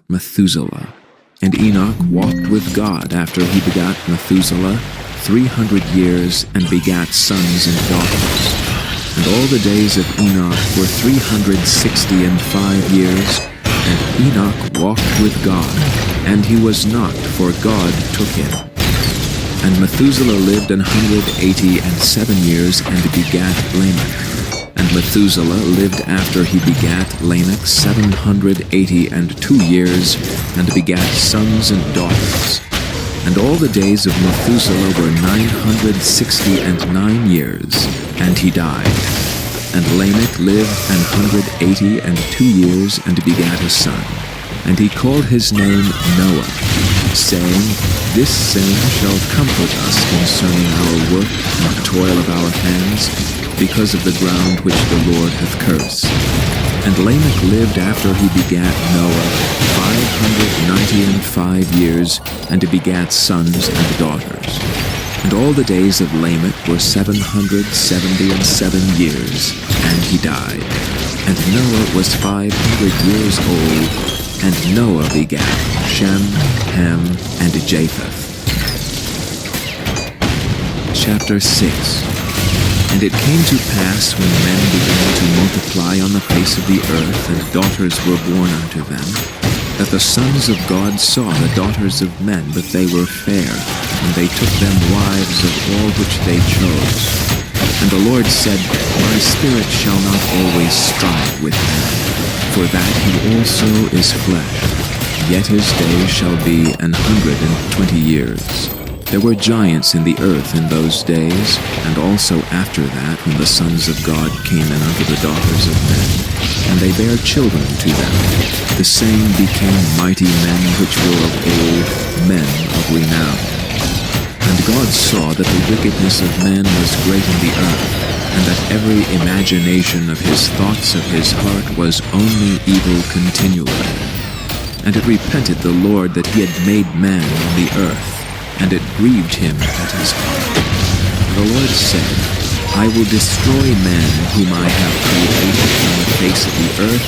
Methuselah. And Enoch walked with God after he begat Methuselah 300 years, and begat sons and daughters. And all the days of Enoch were 365 years, and Enoch walked with God, and he was not, for God took him. And Methuselah lived 187 years, and begat Lamech. And Methuselah lived after he begat Lamech 782 years, and begat sons and daughters. And all the days of Methuselah were 969 years, and he died. And Lamech lived 182 years, and begat a son. And he called his name Noah, saying, This same shall comfort us concerning our work and the toil of our hands, because of the ground which the Lord hath cursed. And Lamech lived after he begat Noah 595 years, and begat sons and daughters. And all the days of Lamech were 777 years, and he died. And Noah was 500 years old, and Noah begat Shem, Ham, and Japheth. Chapter 6. And it came to pass, when men began to multiply on the face of the earth, and daughters were born unto them, that the sons of God saw the daughters of men, that they were fair, and they took them wives of all which they chose. And the Lord said, My spirit shall not always strive with man, for that he also is flesh, yet his days shall be 120 years. There were giants in the earth in those days, and also after that, when the sons of God came in unto the daughters of men, and they bare children to them. The same became mighty men which were of old, men of renown. And God saw that the wickedness of man was great in the earth, and that every imagination of his thoughts of his heart was only evil continually. And it repented the Lord that he had made man on the earth, and it grieved him at his heart. The Lord said, I will destroy man whom I have created on the face of the earth,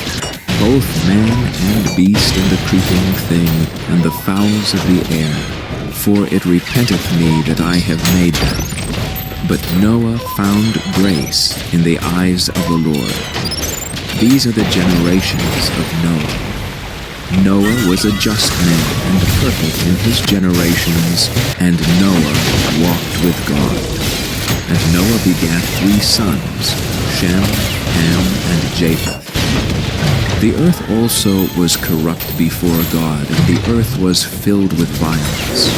both man and beast and the creeping thing, and the fowls of the air, for it repenteth me that I have made them. But Noah found grace in the eyes of the Lord. These are the generations of Noah. Noah was a just man and perfect in his generations, and Noah walked with God. And Noah begat 3 sons, Shem, Ham, and Japheth. The earth also was corrupt before God, and the earth was filled with violence.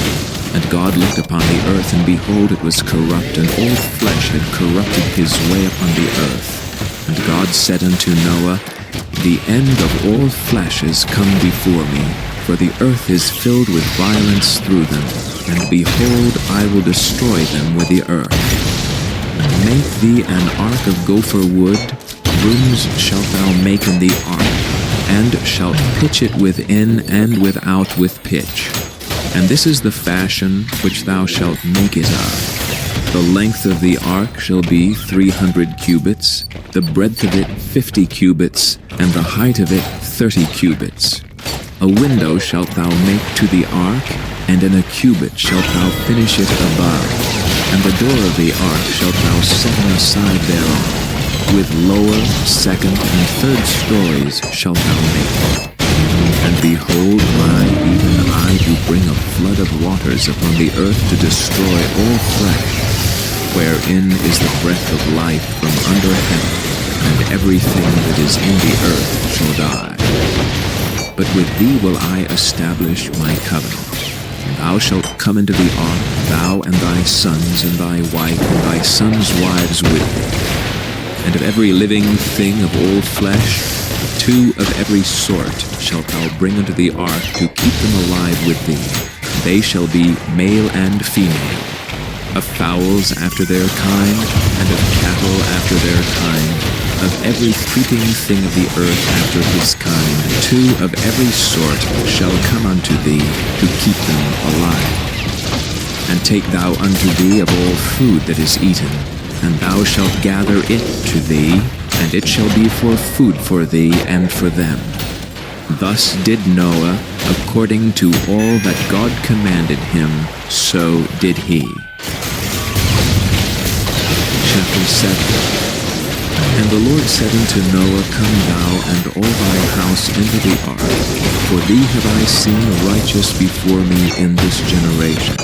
And God looked upon the earth, and behold, it was corrupt, and all flesh had corrupted his way upon the earth. And God said unto Noah, The end of all flesh is come before me, for the earth is filled with violence through them, and behold, I will destroy them with the earth. Make thee an ark of gopher wood, rooms shalt thou make in the ark, and shalt pitch it within and without with pitch. And this is the fashion which thou shalt make it of. The length of the ark shall be 300 cubits, the breadth of it 50 cubits, and the height of it 30 cubits. A window shalt thou make to the ark, and in a cubit shalt thou finish it above. And the door of the ark shalt thou set on the side thereof. With lower, second, and third stories shalt thou make it. And behold, even I do bring a flood of waters upon the earth to destroy all flesh, wherein is the breath of life from under heaven, and everything that is in the earth shall die. But with thee will I establish my covenant. And thou shalt come into the ark, thou and thy sons and thy wife and thy sons' wives with thee. And of every living thing of all flesh, 2 of every sort shalt thou bring unto the ark to keep them alive with thee. They shall be male and female. Of fowls after their kind, and of cattle after their kind, of every creeping thing of the earth after his kind, 2 of every sort shall come unto thee to keep them alive. And take thou unto thee of all food that is eaten, and thou shalt gather it to thee, and it shall be for food for thee and for them. Thus did Noah, according to all that God commanded him, so did he. Chapter 7. And the Lord said unto Noah, Come thou and all thy house into the ark, for thee have I seen righteous before me in this generation.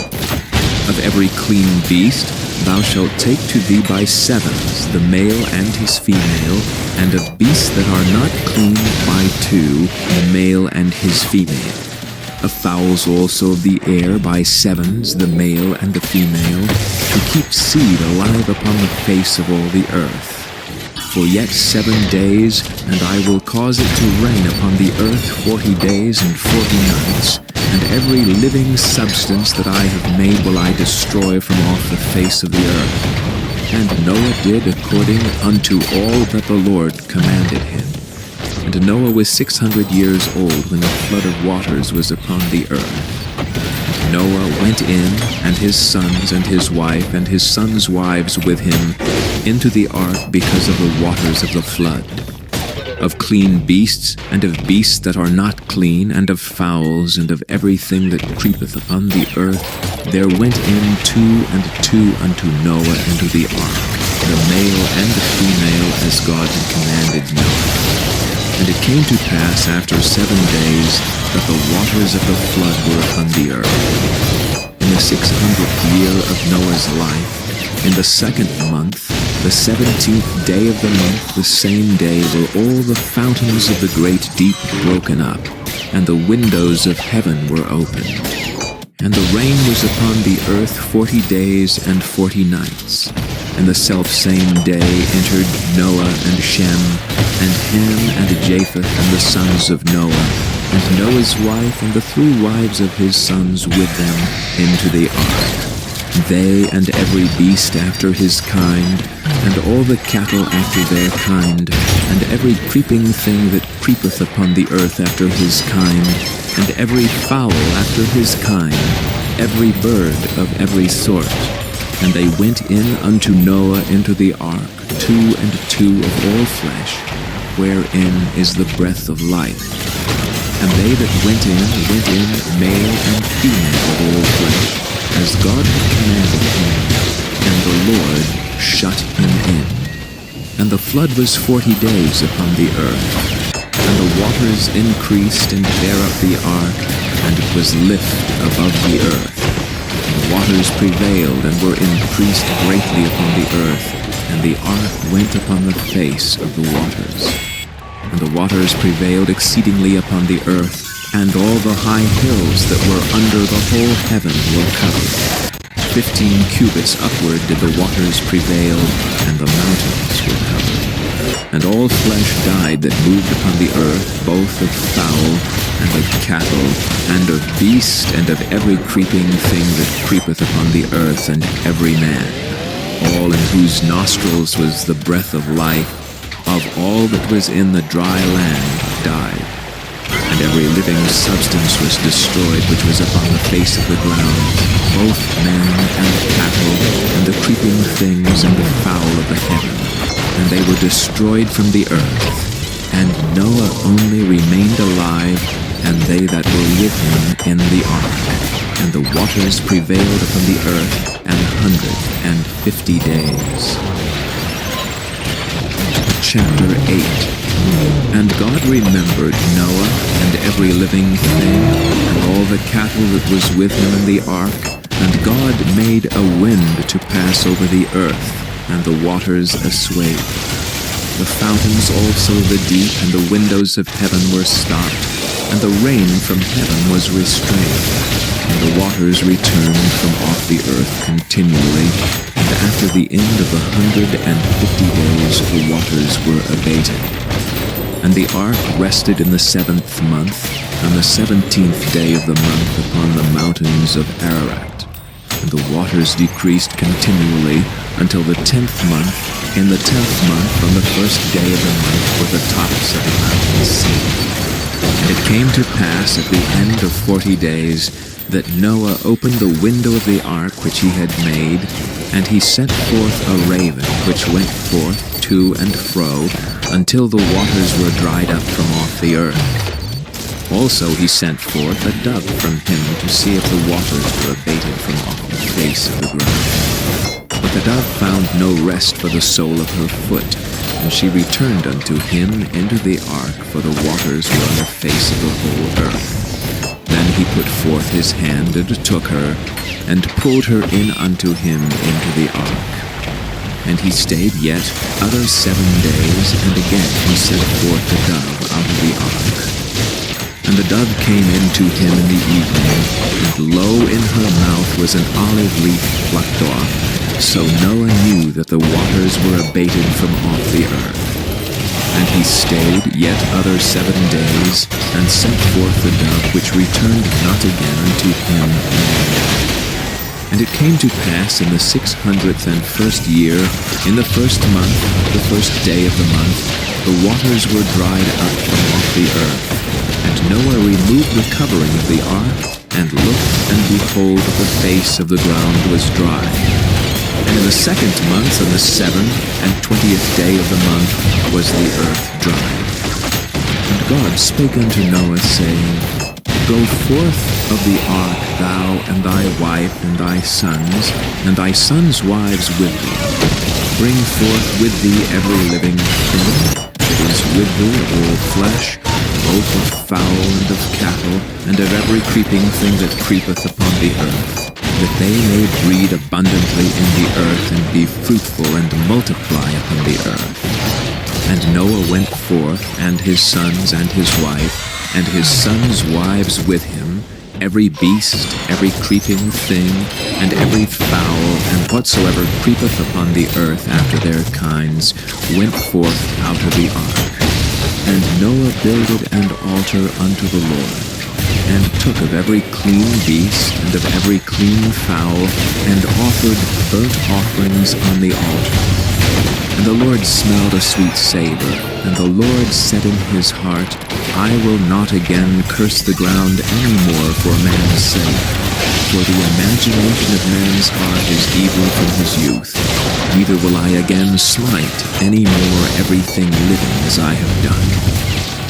Of every clean beast thou shalt take to thee by sevens, the male and his female, and of beasts that are not clean by two, the male and his female. Of fowls also of the air by sevens, the male and the female, to keep seed alive upon the face of all the earth. For yet 7 days, and I will cause it to rain upon the earth 40 days and 40 nights, and every living substance that I have made will I destroy from off the face of the earth. And Noah did according unto all that the Lord commanded him. And Noah was 600 years old when the flood of waters was upon the earth. And Noah went in, and his sons and his wife and his sons' wives with him, into the ark because of the waters of the flood. Of clean beasts, and of beasts that are not clean, and of fowls, and of everything that creepeth upon the earth, there went in 2 and 2 unto Noah into the ark, the male and the female, as God had commanded Noah. And it came to pass after 7 days that the waters of the flood were upon the earth. In the 600th year of Noah's life, in the 2nd month, the 17th day of the month, the same day were all the fountains of the great deep broken up, and the windows of heaven were opened. And the rain was upon the earth 40 days and 40 nights. And the selfsame day entered Noah and Shem, and Ham and Japheth and the sons of Noah, and Noah's wife and the 3 wives of his sons with them into the ark. They and every beast after his kind, and all the cattle after their kind, and every creeping thing that creepeth upon the earth after his kind, and every fowl after his kind, every bird of every sort. And they went in unto Noah into the ark, 2 and 2 of all flesh, wherein is the breath of life. And they that went in, male and female of all flesh, as God had commanded him, and the Lord shut him in. And the flood was 40 days upon the earth, and the waters increased and bare up the ark, and it was lift above the earth. And the waters prevailed and were increased greatly upon the earth, and the ark went upon the face of the waters. And the waters prevailed exceedingly upon the earth, and all the high hills that were under the whole heaven were covered. 15 cubits upward did the waters prevail, and the mountains were covered. And all flesh died that moved upon the earth, both of fowl, and of cattle, and of beast, and of every creeping thing that creepeth upon the earth, and every man. All in whose nostrils was the breath of life, of all that was in the dry land, died. And every living substance was destroyed which was upon the face of the ground, both man and cattle, and the creeping things, and the fowl of the heaven. And they were destroyed from the earth. And Noah only remained alive, and they that were with him in the ark. And the waters prevailed upon the earth 150 days. Chapter 8. And God remembered Noah, and every living thing, and all the cattle that was with him in the ark. And God made a wind to pass over the earth, and the waters assuaged. The fountains also of the deep and the windows of heaven were stopped, and the rain from heaven was restrained. And the waters returned from off the earth continually, and after the end of 150 days the waters were abated. And the ark rested in the 7th month, on the 17th day of the month, upon the mountains of Ararat. And the waters decreased continually until the 10th month. In the 10th month, on the 1st day of the month, were the tops of the mountains seen. And it came to pass at the end of 40 days that Noah opened the window of the ark which he had made, and he sent forth a raven, which went forth to and fro, until the waters were dried up from off the earth. Also he sent forth a dove from him to see if the waters were abated from off the face of the ground. But the dove found no rest for the sole of her foot, and she returned unto him into the ark, for the waters were on the face of the whole earth. Then he put forth his hand and took her, and pulled her in unto him into the ark. And he stayed yet other 7 days, and again he sent forth the dove out of the ark. And the dove came into him in the evening, and lo, in her mouth was an olive leaf plucked off. So Noah knew that the waters were abated from off the earth. And he stayed yet other 7 days, and sent forth the dove, which returned not again unto him. And it came to pass in the 601st year, in the 1st month, the 1st day of the month, the waters were dried up from off the earth. And Noah removed the covering of the ark, and looked, and behold, the face of the ground was dry. And in the 2nd month, on the 7th and 20th day of the month, was the earth dry. And God spake unto Noah, saying, Go forth of the ark, thou and thy wife and thy sons' wives with thee. Bring forth with thee every living thing that is with thee, of all flesh, both of fowl and of cattle, and of every creeping thing that creepeth upon the earth, that they may breed abundantly in the earth, and be fruitful, and multiply upon the earth. And Noah went forth, and his sons and his wife, and his sons' wives with him, every beast, every creeping thing, and every fowl, and whatsoever creepeth upon the earth after their kinds, went forth out of the ark. And Noah builded an altar unto the Lord, and took of every clean beast, and of every clean fowl, and offered burnt offerings on the altar. And the Lord smelled a sweet savor, and the Lord said in his heart, I will not again curse the ground any more for man's sake. For the imagination of man's heart is evil from his youth. Neither will I again smite any more everything living as I have done.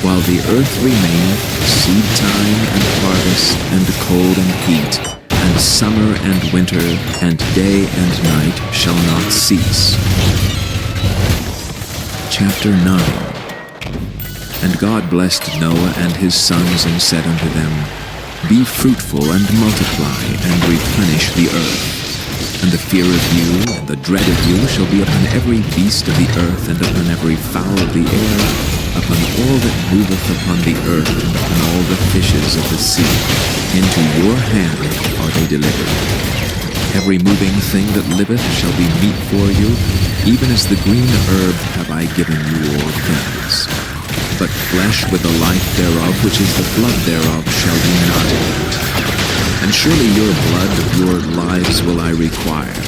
While the earth remaineth, seed time and harvest, and cold and heat, and summer and winter, and day and night shall not cease. Chapter 9. And God blessed Noah and his sons, and said unto them, Be fruitful, and multiply, and replenish the earth. And the fear of you, and the dread of you, shall be upon every beast of the earth, and upon every fowl of the air, upon all that moveth upon the earth, and upon all the fishes of the sea. Into your hand are they delivered. Every moving thing that liveth shall be meat for you, even as the green herb have I given you all things. But flesh with the life thereof, which is the blood thereof, shall ye not eat. And surely your blood of your lives will I require.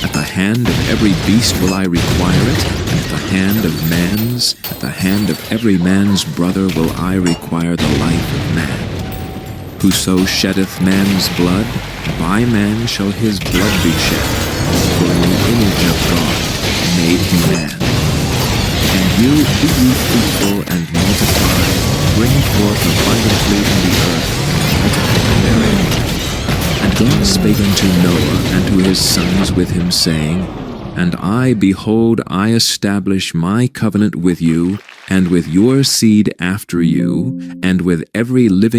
At the hand of every beast will I require it, and at the hand of man's, at the hand of every man's brother will I require the life of man. Whoso sheddeth man's blood, by man shall his blood be shed. For in the image of God made he man. And you, be ye fruitful, and multiply, bring forth abundantly in the earth, and multiply therein. And God spake unto Noah and to his sons with him, saying, And I, behold, I establish my covenant with you, and with your seed after you, and with every living